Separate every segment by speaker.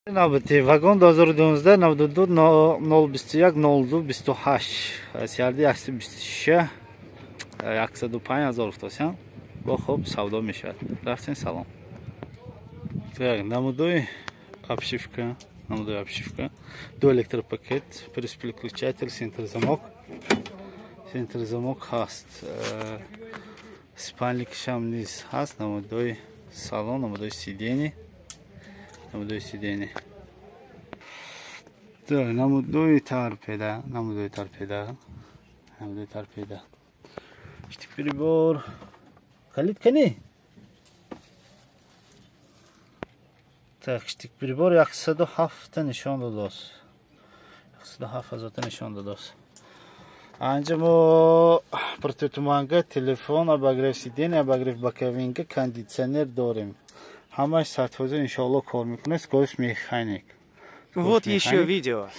Speaker 1: Navbati vagon 2012 92 021 02 28 سیاردی 126 105,000 افتادن با خوب سودا میشود. رفتین سلام. نمودوی обшивка, نمودوی обшивка, دو электропакет, переключатель, центр замок هست. спальникش هم نیز هست. نمودوی салон, نمودوی сиденье. نمودوی سیدینی داره. نمودوی تارپیدا işte pribor kalit kani tak işte pribor 107 nişan dados 107 nişan dados anca bu противотуманка telefon обогрев сидения обогрев боковинка кондиционер дорим. Хамаш сатфоза иншаллах кор мекунад, скорость механик.
Speaker 2: Вот еще видео.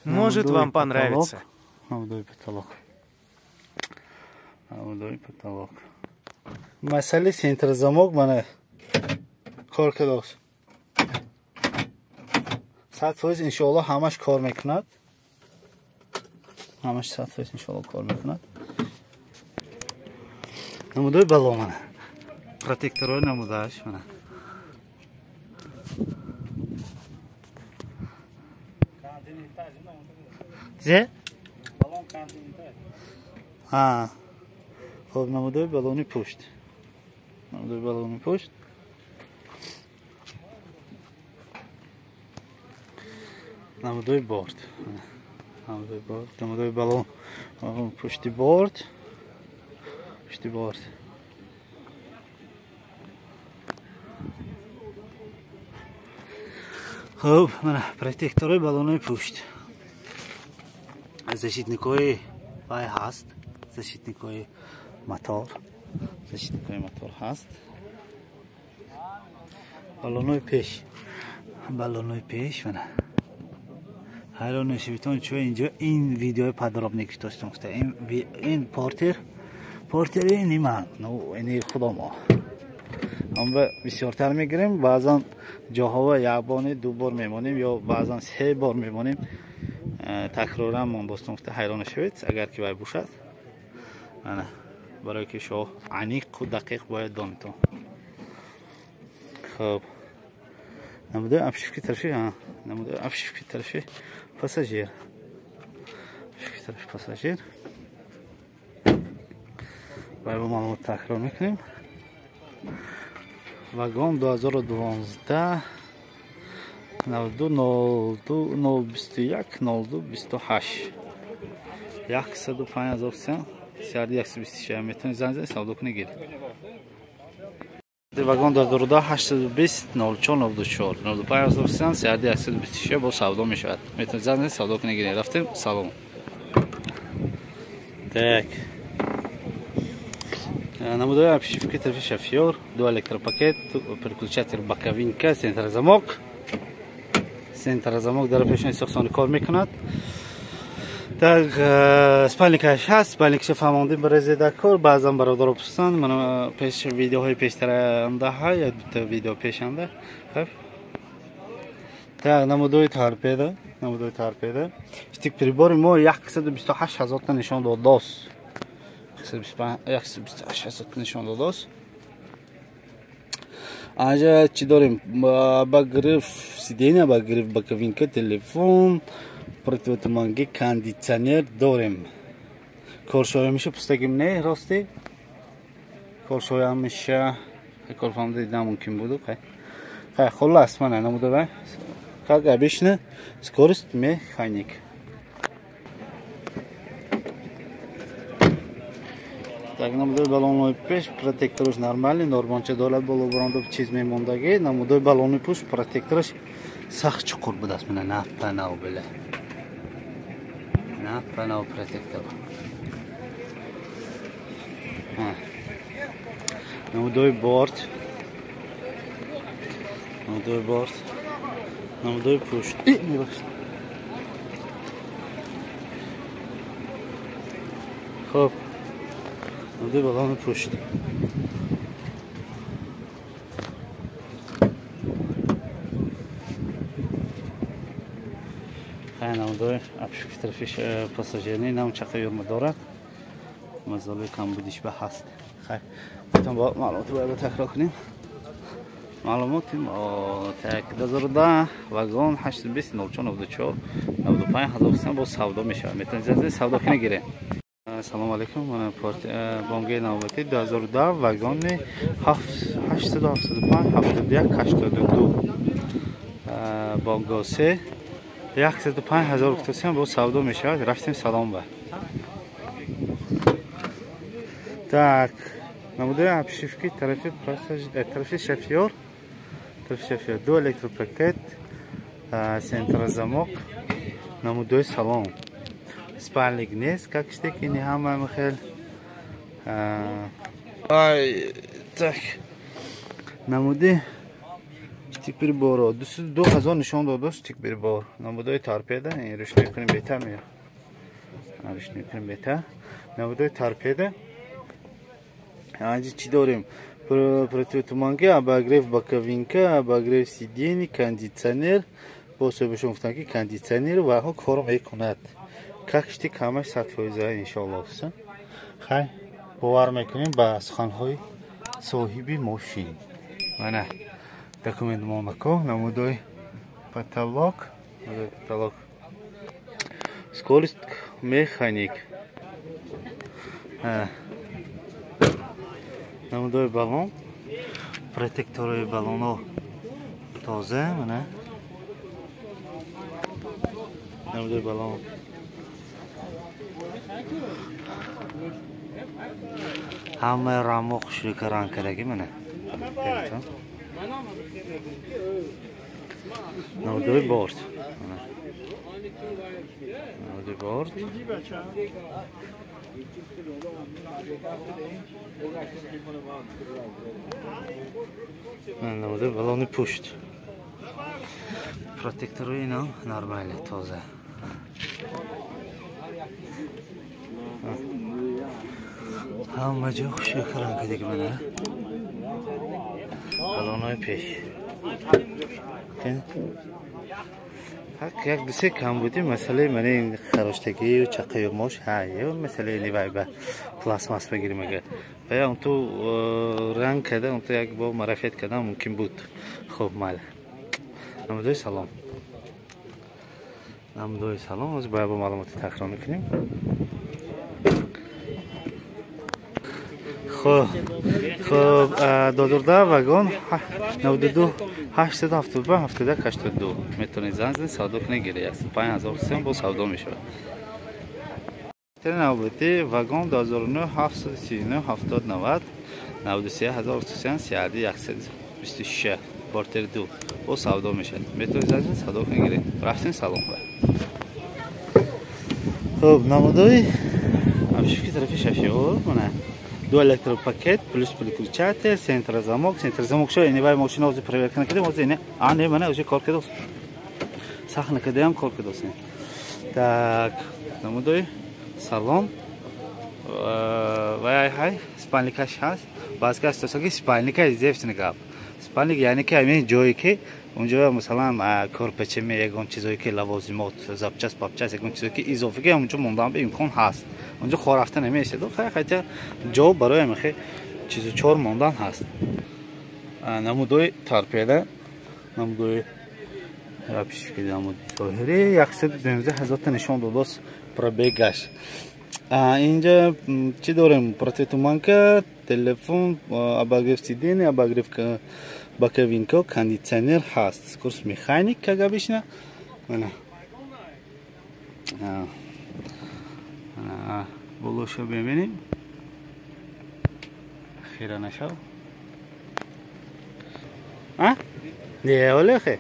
Speaker 2: Может вам понравится.
Speaker 1: Наводой потолок. Масали центр замок мана кор кадос. Сатфоз иншаллах хамаш кор мекунад. Хамаш сатфоз иншаллах кор мекунад. Наводой балон мана. Протекторой намудаш мана. Зе? Балон кантинте. خب نمودوی بالونی پشت. نمودوی بالونی پشت. نمودوی بورد. نمودوی بالون پشتی بورد. خب من протекторой баллонной пушт. Защитниковый пай хаст. Защитниковый мотор хаст. Баллонной пеш من. حالا نشیبتون چون اینجا این ویدیو подробнее داشتم که این پورتر اینی من اینی خودم هم بسیارتر میگیریم. بعضا جاها یابانی 2 بار میمونیم یا بعضا 3 بار میمونیم. تکرارا من باستم که حیران شوید اگر که باید باشد. برای که شما عمیق و دقیق باید دانتون. خب نموده обшивки طرفی نموده обшивки طرفی پاساژیر. باید با معلومات تکرار میکنیم. واگن 2012 92 02 021 02 28 105,000 سن سیاردی 126 میتونید زنگ زنید سودا کنید گیرید. واگن 2012 820 04 94 95,000 سن سیاردی 126 با سودا میشود. میتونید زنگ زنید سودا کنید گیرید. رفتیم سلام. Так. Набудоя обшивки طرفی شفیور، 2 электропакет, переключатель боковинка, центр замок در پیشانی ساختمانی کار میکند. так спальникаш هست. спальникش فهماندیم برای زیاده کار. بعضا برادر پرسیدن من پیش ویدیوهای پیشتر انده ها یا دو ویدیو پیش انده. خب так نمودوی تارپیدا استیک پریبار ما 128,000 تا نشان داده 128,000 نشان داده است. آنجا چی داریم؟ обогрев сидения, обогрев боковинка, телефон, противотуманка, кондиционер داریم. کارشویی میشه پوستگیم نه راستی. کارشویی هم میشه. کار فهمیده نممکن بود. خلاص من نموده و как обычно скорость механик. Так намудои баллонной пеш протектораш нормальный норманча дорад боло брондо чиз мемондаги. намудои баллонной пеш протектораш сахт чуқур будааст. мана нафпанав била нафпанав протектор. намудои борт намудои пушт خب نمودوی بالون پشت. خیلی نمودای ابشوکی طرفش پاساژرنی نم چقدر یورما دارد مزاله کم بودیش به هست خیلی بتون با معلومات رو باید تکرار کنیم معلوماتیم تک 2010 واگن 820 04 95 هزار با سودا میشه میتونید از سودا کنه گیره سلام علیکم من بانگی نوبتی 2010 واگن 875 71 82 بانگو 3 105,000 تومان با سودا میشه رفتیم سلام با так نموده ابشیفکی طرف شفیور دو الکتروپاکت سنتر زمок نموده سلام спальник نیست как که не همه مخیل так نموده استیکر بارو 2000 نشان داده استیکر بار نموده تارپیده این روشنی کنیم بهتر میاد روشنی کنیم بهتر نموده تارپیده چی داریم противотуманки обогрев боковинка обогрев сидений кондиционер با صبحشون گفتن که کاندیسیونر و ها کار میکند کاکشتی کامش 100% انشالله هستن خیلی باور میکنیم با سخنهای صاحبی ماشین و نه دکومنت موناکو نمودای потолок скорость механик نمودای بالون پروتکتورهای بالون ها تازه منه نمودای بالون همه رامو خوشی کران کرده منه نمودای بورد نمودای بورد نموده بالون پشت پروتکتور اینا نرماله تازه همه جا خوشی کرن که دیگه منه بالون های پیش یک دوسته کم بودیم مسئله من این خراشتگی و چقه و ماش هایی و مسئله لیوای به پلاسماس بگیریم اگر و یا اون تو رنگ کده اون تو یک با معرفیت کده ممکن بود خوب ماله نمودای سلام نمودای سلام از باید با معلومات تکرار میکنیم خب 2010 واگن 92 872 72 82 میتونید زنگ سودا کنید گیره 5000 تومان با سودا میشه تر نوبتی واگن 2009 739 70 90 93000 تومان 126 پورتر 2 با سودا میشه میتونید زنگ سودا کنید گیره رفتین سلام خب نمودای ابشوکی طرف شفیور منه دو الکتروپاکت پلس переключатель центр замок شو یعنی باید ماشین اوزی پرویر کنه کده موزی نه آنه منه اوزی کار کده سخنه کده هم کار کده سین так نمودای سلام و های спальникаш هست باز که است که спальника زیفت نگاب спальник یعنی که همین جایی که اونجا مثلا کورپچه می یگون چیزایی که لوازمات زبچس پاپچس یگون چیزایی که اضافه که اونجا موندن به امکان هست اونجا خور رفتن نمیشه دو خیلی جا برای میخه چیزو چهار موندن هست نمودای تارپیده نمودای پیشکی نمود ظاهری 112,000 تا نشان داده پروبگش اینجا چی داریم پروتکتور تلفن обогрев сидений обогрев боковинка кондиционер هست کورس مکانیک که گابیشنا منه بلوشو ببینیم خیره نشو دیگه ولی خیلی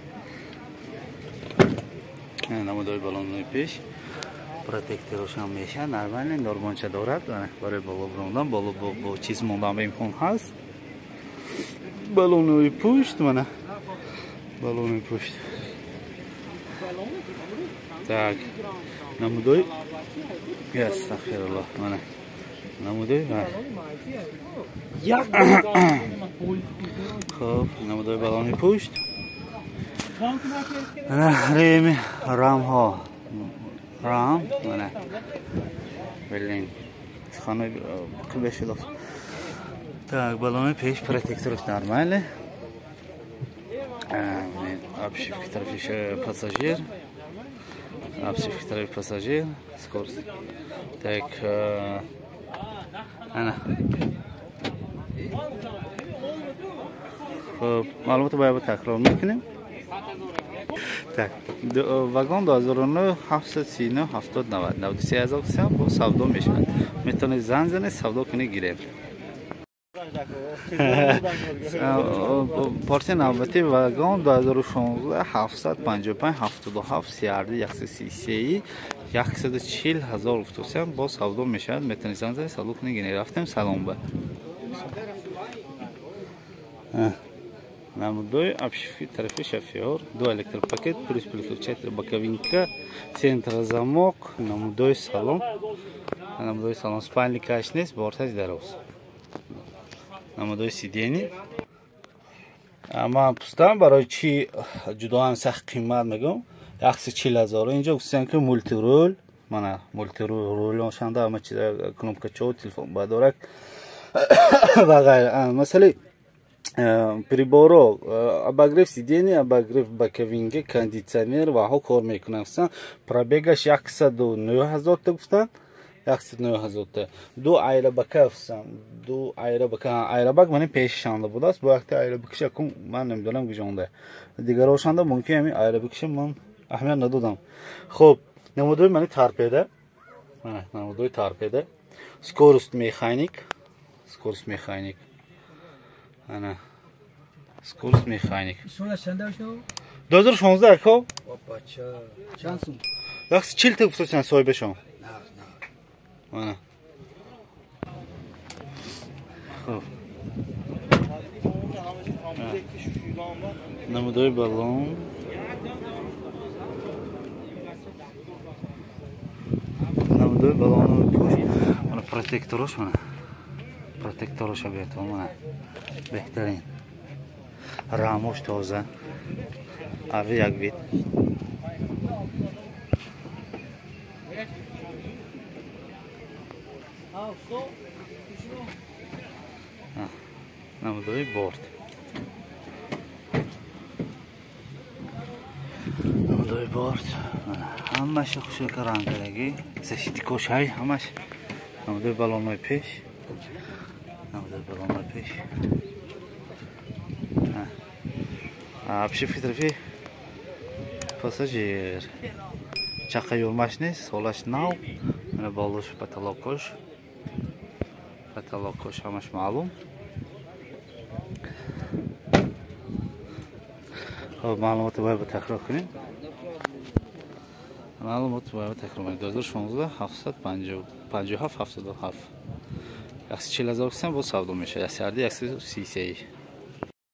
Speaker 1: نمودای بالون پیش پروتکتورش هم میشه نرمانچه دارد برای بالا بروندن بالا با چیز موندن به امکان هست بالون پشت منه بالون پشت так نمودای استغفر الله منه نمودای خب نمودای بالون پشت ریم رام ها رام نه بلین خانه خوبه شده так балони пеш протекторش нормально обшивки طرفش пассажир обшивки طرف пассажир скорость так ana خب معلومات باید تکرار میکنیم так вагон 2009 739 70 93000 با سودا میشود میتونید زنگ زنید سودا کنید گیرید پارچه نوبتی واگن 2016 755 77 سیاردی 133 140,000 تومان با سودا میشود میتونید زنگ زنید سودا کنید گیرید رفتیم سلام با Намудой обшивки тарифы шофер, 2 электропакет, плюс переключатель боковинка, центр замок, намудой салон спальный кашнес, бортаж дарос. Намудой сиденье. Ама пустам барои чи ҷудо ҳам сахт қимат мегӯм 140,000 инҷо гуфтан ки мультирул мана мультирул рулоншанда ҳама чиза кнопкачо телефон бадорак ва ғайра масали приборо обогрев сидения обогрев боковинки кондиционер ва ҳо кор мекунанд пробегаш 109,000 та гуфтан 109,000 та ду айробака гуфтан ду айробака айробак мани пешшанда будааст бо вақти айробакиша кун ман намедонам гӯшонда дигарошанда мумкин ҳами айробакиша ман аҳамият надодам хуб намудои мани торпеда намудои торпеда скорость механик ana скорость механик 2016 ко
Speaker 3: چند سوم
Speaker 1: 140 تا گفتن صاحب شما ana خب намудои балон намудои балон mana protektorаш mana protektorаш объектов mana بهترین راموش تازه اوی یک وید نمودوی بورد نمودوی بورد همش خوشه که رنگ درگی زشتی کش های همش نمودوی بالون پیش نمودوی بالون پیش обшивки тарифи пассажир чақа юрмаш нест солаш нав мана болуш потолокош ҳамаш маълум хоб маълумотро бояд такрор кунем 2016 757 77 140,000 бо савдо мешавад 133